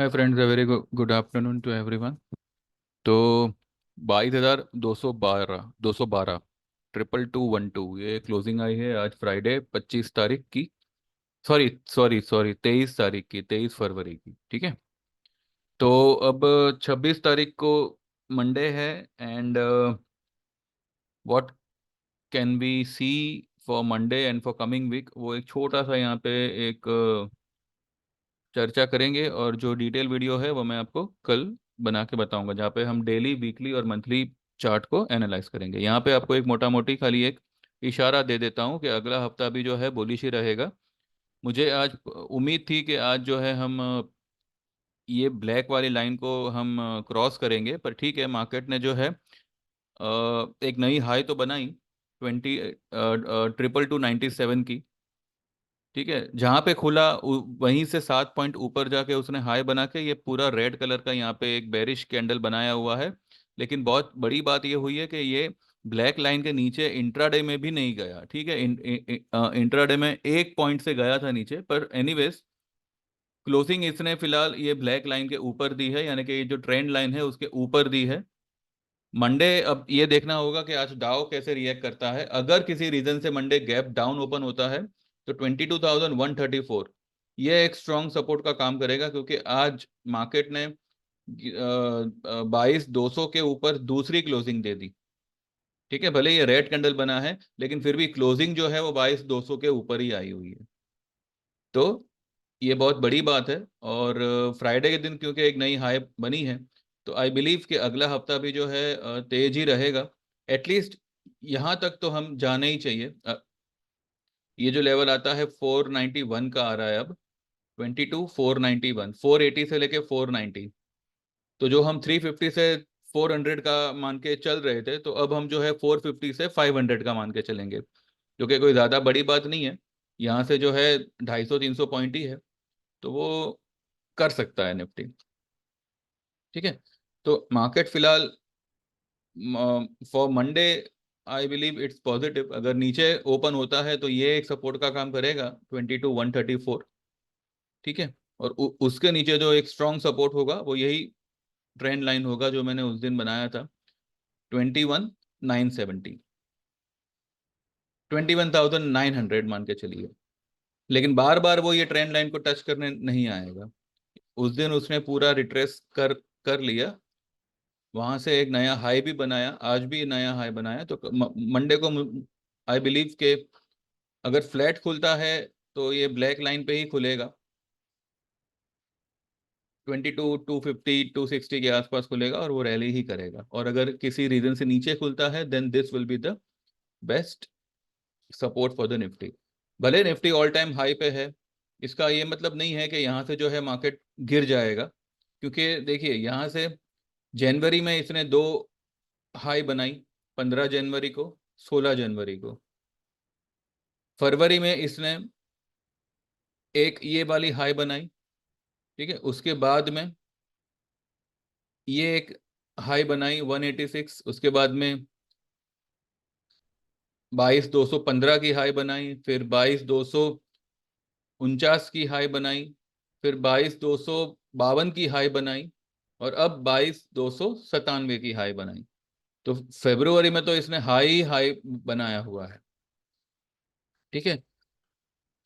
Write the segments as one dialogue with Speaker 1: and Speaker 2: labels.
Speaker 1: Hi friends, a very good afternoon to everyone. तो 22,212 22212 ये closing आई है आज फ्राइडे 25 तारीख की। सॉरी सॉरी सॉरी 23 तारीख की, 23 फरवरी की। ठीक है। तो अब 26 तारीख को मंडे है। And what can be see for Monday and for coming week, वो एक छोटा सा यहाँ पे एक चर्चा करेंगे। और जो डिटेल वीडियो है वो मैं आपको कल बना के बताऊंगा, जहाँ पे हम डेली, वीकली और मंथली चार्ट को एनालाइज करेंगे। यहाँ पे आपको एक मोटा मोटी खाली एक इशारा दे देता हूँ कि अगला हफ्ता भी जो है बुलिश ही रहेगा। मुझे आज उम्मीद थी कि आज जो है हम ये ब्लैक वाली लाइन को हम क्रॉस करेंगे, पर ठीक है, मार्केट ने जो है एक नई हाई तो बनाई 22,297 की। ठीक है, जहां पे खुला वहीं से 7 पॉइंट ऊपर जाके उसने हाई बना के ये पूरा रेड कलर का यहाँ पे एक बेरिश कैंडल बनाया हुआ है। लेकिन बहुत बड़ी बात ये हुई है कि ये ब्लैक लाइन के नीचे इंट्राडे में भी नहीं गया। ठीक है, इंट्राडे में 1 पॉइंट से गया था नीचे, पर एनीवेज क्लोजिंग इसने फिलहाल ये ब्लैक लाइन के ऊपर दी है, यानी कि ये जो ट्रेंड लाइन है उसके ऊपर दी है। मंडे अब ये देखना होगा कि आज डाउ कैसे रिएक्ट करता है। अगर किसी रीजन से मंडे गैप डाउन ओपन होता है तो 22,134 ये एक स्ट्रॉन्ग सपोर्ट का काम करेगा, क्योंकि आज मार्केट ने 22,200 के ऊपर दूसरी क्लोजिंग दे दी। ठीक है, भले ये रेड कैंडल बना है लेकिन फिर भी क्लोजिंग जो है वो 22,200 के ऊपर ही आई हुई है। तो ये बहुत बड़ी बात है। और फ्राइडे के दिन क्योंकि एक नई हाई बनी है, तो आई बिलीव कि अगला हफ्ता भी जो है तेज ही रहेगा। एटलीस्ट यहाँ तक तो हम जाने ही चाहिए। ये जो लेवल आता है 491 का आ रहा है अब। 22,491, 480 से लेके 490। तो जो हम 350 से 400 का मान के चल रहे थे, तो अब हम जो है 450 से 500 का मान के चलेंगे, जो कि कोई ज़्यादा बड़ी बात नहीं है। यहाँ से जो है 250-300 पॉइंट ही है, तो वो कर सकता है निफ्टी। ठीक है। तो मार्केट फिलहाल for Monday I believe it's positive. अगर नीचे ओपन होता है तो ये एक सपोर्ट का काम करेगा 22,134। ठीक है। और उसके नीचे जो एक स्ट्रॉन्ग सपोर्ट होगा वो यही ट्रेंड लाइन होगा जो मैंने उस दिन बनाया था, 21,970, 21,900 मान के चलिए। लेकिन बार बार वो ये ट्रेंड लाइन को टच करने नहीं आएगा। उस दिन उसने पूरा रिट्रेस कर कर लिया, वहां से एक नया हाई भी बनाया, आज भी नया हाई बनाया। तो मंडे को आई बिलीव के अगर फ्लैट खुलता है तो ये ब्लैक लाइन पे ही खुलेगा, 22,250, 260 के आसपास खुलेगा और वो रैली ही करेगा। और अगर किसी रीजन से नीचे खुलता है then this will be the best support for the Nifty. भले निफ्टी ऑल टाइम हाई पे है, इसका ये मतलब नहीं है कि यहाँ से जो है मार्केट गिर जाएगा। क्योंकि देखिए, यहाँ से जनवरी में इसने दो हाई बनाई, 15 जनवरी को, 16 जनवरी को। फरवरी में इसने एक ये वाली हाई बनाई। ठीक है, उसके बाद में ये एक हाई बनाई 186, उसके बाद में 22,215 की हाई बनाई, फिर 22,249 की हाई बनाई, फिर 22,252 की हाई बनाई, और अब 22,297 की हाई बनाई। तो फेब्रुवरी में तो इसने हाई हाई बनाया हुआ है। ठीक है।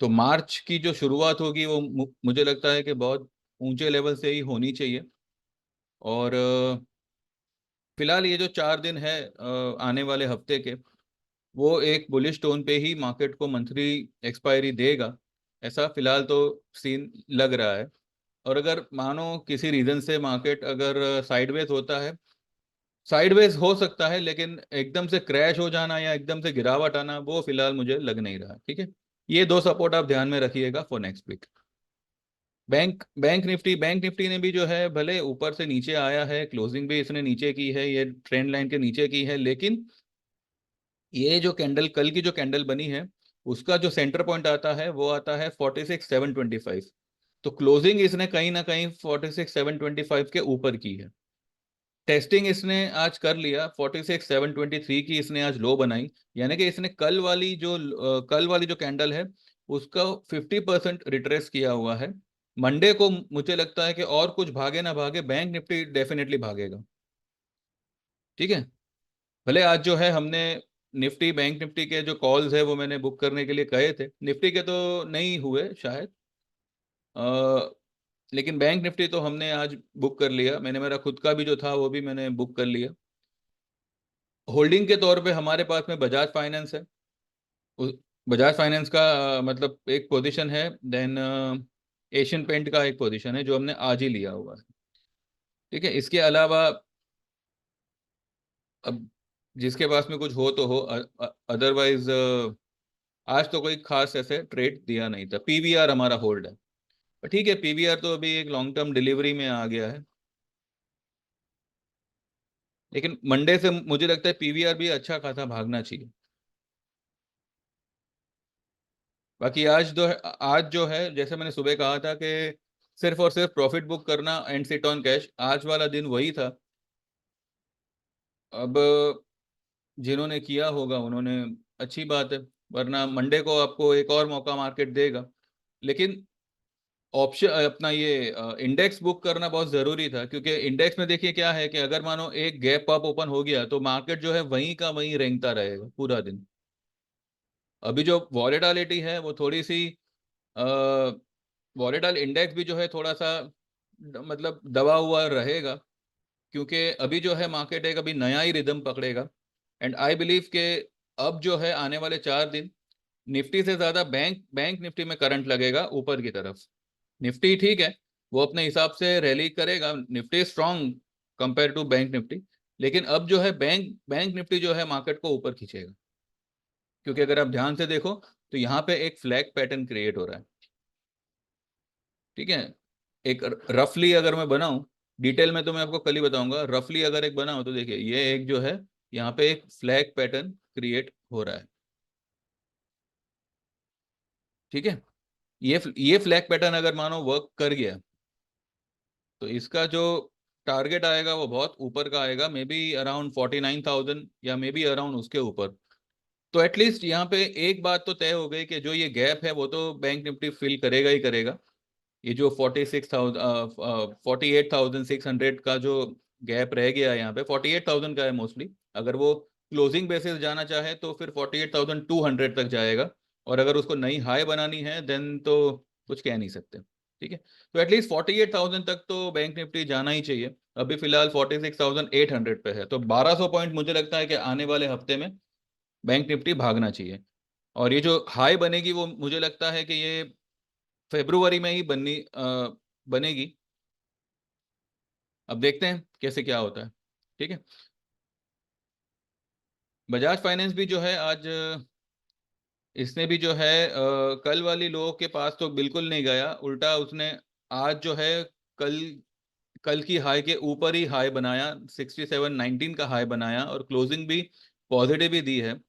Speaker 1: तो मार्च की जो शुरुआत होगी वो मुझे लगता है कि बहुत ऊंचे लेवल से ही होनी चाहिए। और फिलहाल ये जो 4 दिन है आने वाले हफ्ते के, वो एक बुलिश टोन पे ही मार्केट को मंथली एक्सपायरी देगा, ऐसा फिलहाल तो सीन लग रहा है। और अगर मानो किसी रीजन से मार्केट अगर साइडवेज होता है, साइडवेज हो सकता है, लेकिन एकदम से क्रैश हो जाना या एकदम से गिरावट आना वो फिलहाल मुझे लग नहीं रहा। ठीक है। ये दो सपोर्ट आप ध्यान में रखिएगा for next week. Bank Nifty ने भी जो है भले ऊपर से नीचे आया है, क्लोजिंग भी इसने नीचे की है, ये ट्रेंड लाइन के नीचे की है, लेकिन ये जो कैंडल, कल की जो कैंडल बनी है, उसका जो सेंटर पॉइंट आता है वो आता है 46,725। तो क्लोजिंग इसने कहीं ना कहीं 46,725 के ऊपर की है। टेस्टिंग इसने आज कर लिया, 46,723 की इसने आज लो बनाई। यानी कि इसने कल वाली जो कैंडल है उसका 50% रिट्रेस किया हुआ है। मंडे को मुझे लगता है कि और कुछ भागे ना भागे, बैंक निफ्टी डेफिनेटली भागेगा। ठीक है, भले आज जो है हमने निफ्टी बैंक निफ्टी के जो कॉल्स है वो मैंने बुक करने के लिए कहे थे, निफ्टी के तो नहीं हुए शायद, लेकिन बैंक निफ्टी तो हमने आज बुक कर लिया। मैंने मेरा खुद का भी जो था वो भी मैंने बुक कर लिया। होल्डिंग के तौर पे हमारे पास में बजाज फाइनेंस है। उस बजाज फाइनेंस का मतलब एक पोजीशन है, देन एशियन पेंट का एक पोजीशन है जो हमने आज ही लिया हुआ है। ठीक है, इसके अलावा अब जिसके पास में कुछ हो तो हो, अदरवाइज आज तो कोई खास ऐसे ट्रेड दिया नहीं था। पीवीआर हमारा होल्ड है, पर ठीक है, पीवीआर तो अभी एक लॉन्ग टर्म डिलीवरी में आ गया है, लेकिन मंडे से मुझे लगता है पीवीआर भी अच्छा खासा भागना चाहिए। बाकी आज जो है जैसे मैंने सुबह कहा था कि सिर्फ और सिर्फ प्रॉफिट बुक करना एंड सिट ऑन कैश, आज वाला दिन वही था। अब जिन्होंने किया होगा उन्होंने, अच्छी बात है, वरना मंडे को आपको एक और मौका मार्केट देगा। लेकिन ऑप्शन अपना ये इंडेक्स बुक करना बहुत जरूरी था, क्योंकि इंडेक्स में देखिए क्या है कि अगर मानो एक गैप अप ओपन हो गया तो मार्केट जो है वहीं का वहीं रेंगता रहेगा पूरा दिन। अभी जो वॉलेटिलिटी है वो थोड़ी सी, वॉलेटाइल इंडेक्स भी जो है थोड़ा सा मतलब दबा हुआ रहेगा, क्योंकि अभी जो है मार्केट एक अभी नया ही रिदम पकड़ेगा। एंड आई बिलीव के अब जो है आने वाले 4 दिन निफ्टी से ज्यादा बैंक बैंक निफ्टी में करंट लगेगा ऊपर की तरफ। निफ्टी ठीक है, वो अपने हिसाब से रैली करेगा, Nifty strong compare to bank Nifty, लेकिन अब जो है बैंक बैंक निफ्टी जो है मार्केट को ऊपर खींचेगा। क्योंकि अगर आप ध्यान से देखो तो यहाँ पे एक फ्लैग पैटर्न क्रिएट हो रहा है। ठीक है, एक रफली अगर मैं बनाऊं, डिटेल में तो मैं आपको कल ही बताऊंगा, रफली अगर एक बनाऊं तो देखिए ये एक जो है यहाँ पे एक फ्लैग पैटर्न क्रिएट हो रहा है। ठीक है, ये फ्लैग पैटर्न अगर मानो वर्क कर गया तो इसका जो टारगेट आएगा वो बहुत ऊपर का आएगा, मे बी अराउंड 49,000 या मे बी अराउंड उसके ऊपर। तो एटलीस्ट यहाँ पे एक बात तो तय हो गई कि जो ये गैप है वो तो बैंक निफ्टी फिल करेगा ही करेगा। ये जो 48,600 का जो गैप रह गया है यहाँ पे, 48,000 का है मोस्टली। अगर वो क्लोजिंग बेसिस जाना चाहे तो फिर 48,200 तक जाएगा, और अगर उसको नई हाई बनानी है देन तो कुछ कह नहीं सकते। ठीक है, तो एटलीस्ट 48,000 तक तो बैंक निफ्टी जाना ही चाहिए। अभी फिलहाल 46,800 पे है, तो 1200 पॉइंट मुझे लगता है कि आने वाले हफ्ते में बैंक निफ्टी भागना चाहिए। और ये जो हाई बनेगी वो मुझे लगता है कि ये फेब्रुवरी में ही बनेगी। अब देखते हैं कैसे क्या होता है। ठीक है, बजाज फाइनेंस भी जो है आज इसने भी जो है कल वाली लोगों के पास तो बिल्कुल नहीं गया, उल्टा उसने आज जो है कल कल की हाई के ऊपर ही हाई बनाया, 6719 का हाई बनाया, और क्लोजिंग भी पॉजिटिव ही दी है।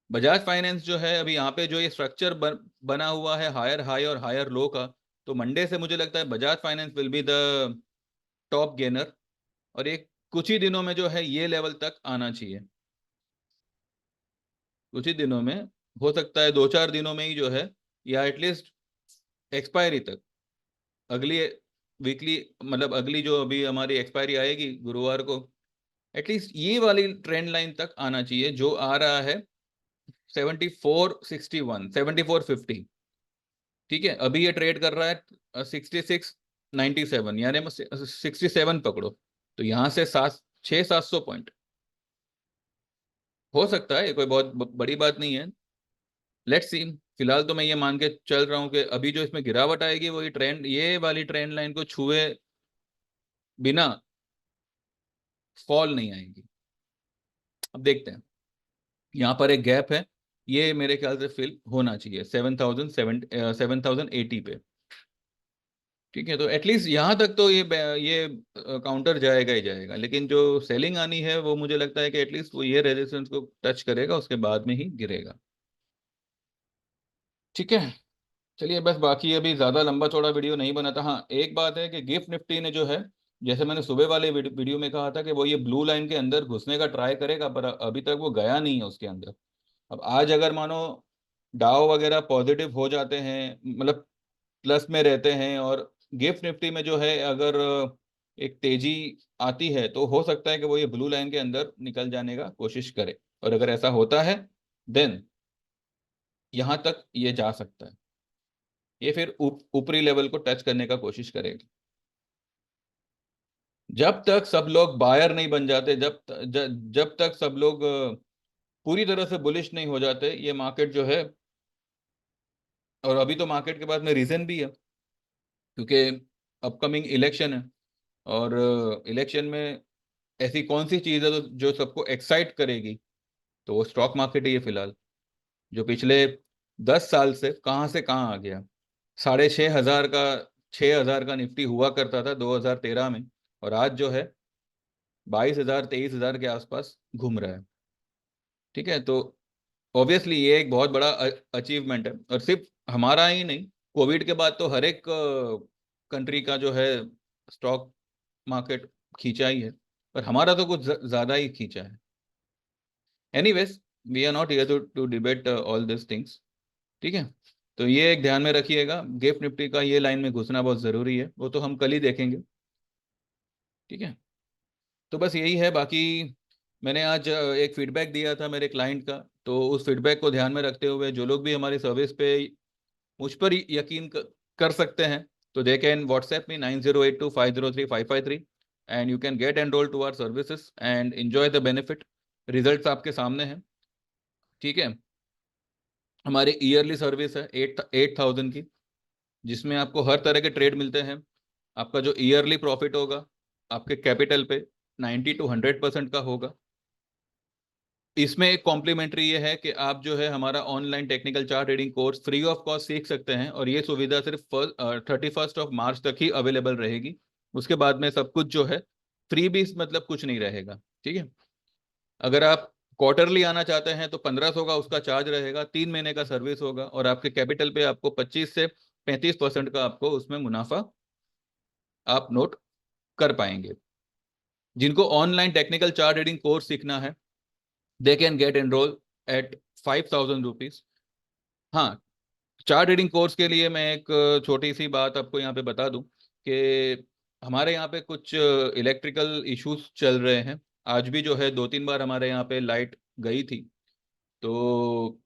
Speaker 1: बजाज फाइनेंस जो है अभी यहाँ पे जो ये स्ट्रक्चर बना हुआ है हायर हाई और हायर लो का, तो मंडे से मुझे लगता है Bajaj finance will be the top gainer. और एक कुछ ही दिनों में जो है ये लेवल तक आना चाहिए, कुछ ही दिनों में, हो सकता है 2-4 दिनों में ही जो है, या एटलीस्ट एक्सपायरी तक, अगली वीकली, मतलब अगली जो अभी हमारी एक्सपायरी आएगी गुरुवार को, एटलीस्ट ये वाली ट्रेंड लाइन तक आना चाहिए जो आ रहा है 7461 7450। ठीक है, अभी ये ट्रेड कर रहा है 6697, यानी 67 पकड़ो, तो यहाँ से 700-700 पॉइंट हो सकता है, ये कोई बहुत बड़ी बात नहीं है। लेट्स सी, फिलहाल तो मैं ये मान के चल रहा हूँ कि अभी जो इसमें गिरावट आएगी वो ये वाली ट्रेंड लाइन को छुए बिना फॉल नहीं आएगी। अब देखते हैं, यहाँ पर एक गैप है, ये मेरे ख्याल से फिल होना चाहिए 7,080 पे। ठीक है, तो एटलीस्ट यहाँ तक तो ये काउंटर जाएगा ही जाएगा, लेकिन जो सेलिंग आनी है वो मुझे लगता है कि एटलीस्ट वो ये रेजिस्टेंस को टच करेगा, उसके बाद में ही गिरेगा। ठीक है, चलिए बस, बाकी अभी ज़्यादा लंबा चौड़ा वीडियो नहीं बनाता। हाँ, एक बात है कि गिफ्ट निफ्टी ने जो है, जैसे मैंने सुबह वाले वीडियो में कहा था कि वो ये ब्लू लाइन के अंदर घुसने का ट्राई करेगा, पर अभी तक वो गया नहीं है उसके अंदर। अब आज अगर मानो डाउ वगैरह पॉजिटिव हो जाते हैं, मतलब प्लस में रहते हैं, और गिफ्ट निफ्टी में जो है अगर एक तेजी आती है तो हो सकता है कि वो ये ब्लू लाइन के अंदर निकल जाने का कोशिश करे, और अगर ऐसा होता है देन यहां तक ये जा सकता है, ये फिर ऊपरी लेवल को टच करने का कोशिश करेगा। जब तक सब लोग बायर नहीं बन जाते, जब तक सब लोग पूरी तरह से बुलिश नहीं हो जाते, ये मार्केट जो है, और अभी तो मार्केट के बाद में रीजन भी है क्योंकि अपकमिंग इलेक्शन है, और इलेक्शन में ऐसी कौन सी चीज़ है जो सबको एक्साइट करेगी, तो वो स्टॉक मार्केट ही है फिलहाल, जो पिछले 10 साल से कहाँ आ गया। 6,500 का, 6,000 का निफ्टी हुआ करता था 2013 में, और आज जो है 22,000 23,000 के आसपास घूम रहा है। ठीक है, तो ऑब्वियसली ये एक बहुत बड़ा अचीवमेंट है, और सिर्फ हमारा ही नहीं, कोविड के बाद तो हर एक कंट्री का जो है स्टॉक मार्केट खींचा ही है, पर हमारा तो कुछ ज्यादा ही खींचा है। Anyways, we are not here to debate all this things. ठीक है, तो ये एक ध्यान में रखिएगा, गिफ्ट निफ्टी का ये लाइन में घुसना बहुत जरूरी है, वो तो हम कल ही देखेंगे। ठीक है, तो बस यही है। बाकी मैंने आज एक फीडबैक दिया था मेरे क्लाइंट का, तो उस फीडबैक को ध्यान में रखते हुए जो लोग भी हमारी सर्विस पे मुझ पर यकीन कर सकते हैं, तो they can WhatsApp me 9082503553, and you can get enrol to our services and enjoy the benefit. Results आपके सामने हैं। ठीक है, हमारी ईयरली सर्विस है 8,000 की, जिसमें आपको हर तरह के ट्रेड मिलते हैं। आपका जो ईयरली प्रॉफिट होगा आपके कैपिटल पे 90 to 100% का होगा। इसमें एक कॉम्प्लीमेंट्री ये है कि आप जो है हमारा online technical chart trading course free of cost सीख सकते हैं, और ये सुविधा सिर्फ 31 मार्च तक ही अवेलेबल रहेगी। उसके बाद में सब कुछ जो है फ्री भी, मतलब कुछ नहीं रहेगा। ठीक है, अगर आप क्वार्टरली आना चाहते हैं तो 1,500 का उसका चार्ज रहेगा, 3 महीने का सर्विस होगा, और आपके कैपिटल पे आपको 25 से 35% का आपको उसमें मुनाफा आप नोट कर पाएंगे। जिनको online technical chart trading course सीखना है they can get enrol at 5,000 rupees. हाँ, चार्ट रीडिंग कोर्स के लिए मैं एक छोटी सी बात आपको यहाँ पे बता दूं कि हमारे यहाँ पे कुछ इलेक्ट्रिकल इश्यूज चल रहे हैं। आज भी जो है 2-3 बार हमारे यहाँ पे लाइट गई थी, तो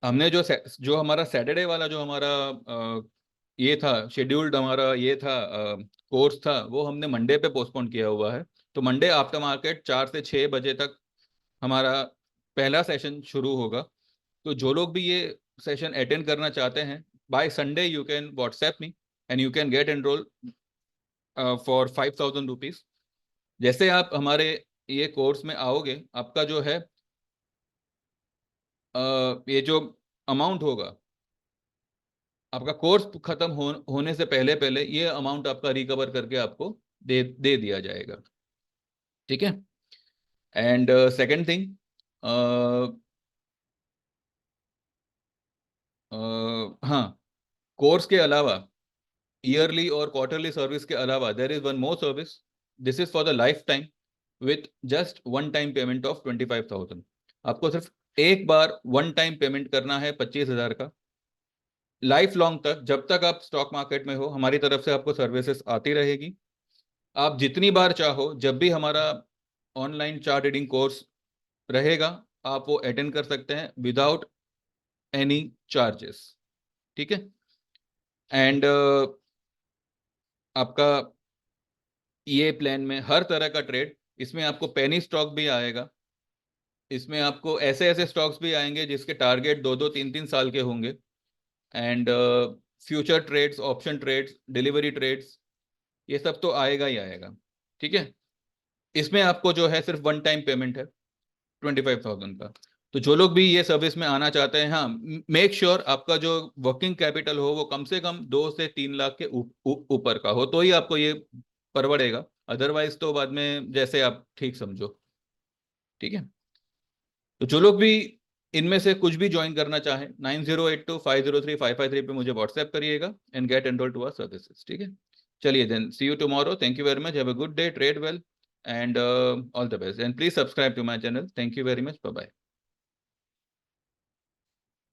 Speaker 1: हमने जो हमारा सैटरडे वाला जो हमारा ये था शेड्यूल्ड, हमारा ये था कोर्स था, वो हमने मंडे पे पोस्टपोन किया हुआ है। तो मंडे आफ्टर मार्केट 4 से 6 बजे तक हमारा पहला सेशन शुरू होगा। तो जो लोग भी ये सेशन अटेंड करना चाहते हैं, by Sunday you can WhatsApp me and you can get enrol for 5,000 rupees. जैसे आप हमारे ये कोर्स में आओगे, आपका जो है ये जो अमाउंट होगा, आपका कोर्स खत्म होने से पहले पहले ये अमाउंट आपका रिकवर करके आपको दे दिया जाएगा। ठीक है, एंड सेकंड थिंग, हाँ, कोर्स के अलावा ईयरली और क्वार्टरली सर्विस के अलावा there is one more service. This is for the life time with just one time payment of 25,000। आपको सिर्फ एक बार वन टाइम पेमेंट करना है 25,000 का। लाइफ लॉन्ग तक, जब तक आप स्टॉक मार्केट में हो, हमारी तरफ से आपको सर्विसेज आती रहेगी। आप जितनी बार चाहो, जब भी हमारा ऑनलाइन चार्ट रीडिंग कोर्स रहेगा, आप वो अटेंड कर सकते हैं विदाउट एनी चार्जेस। ठीक है, एंड आपका ये प्लान में हर तरह का ट्रेड, इसमें आपको पेनी स्टॉक भी आएगा, इसमें आपको ऐसे ऐसे स्टॉक्स भी आएंगे जिसके टारगेट 2-2 3-3 साल के होंगे, and future trades, option trades, delivery trades, ये सब तो आएगा ही आएगा। ठीक है, इसमें आपको जो है सिर्फ वन टाइम पेमेंट है 25,000 का। तो जो लोग भी ये सर्विस में आना चाहते हैं, हाँ, मेक श्योर आपका जो वर्किंग कैपिटल हो वो कम से कम 2 से 3 लाख के ऊपर का हो, तो ही आपको ये परवड़ेगा। अदरवाइज तो बाद में जैसे आप ठीक समझो। ठीक है, तो जो लोग भी इनमें से कुछ भी ज्वाइन करना चाहें, 9082503553 पे मुझे व्हाट्सएप करिएगा and get enrol to our services. ठीक है, चलिए then, see you tomorrow. Thank you very much, have a good day, trade well, and all the best, and please subscribe to my channel. Thank you very much, bye bye.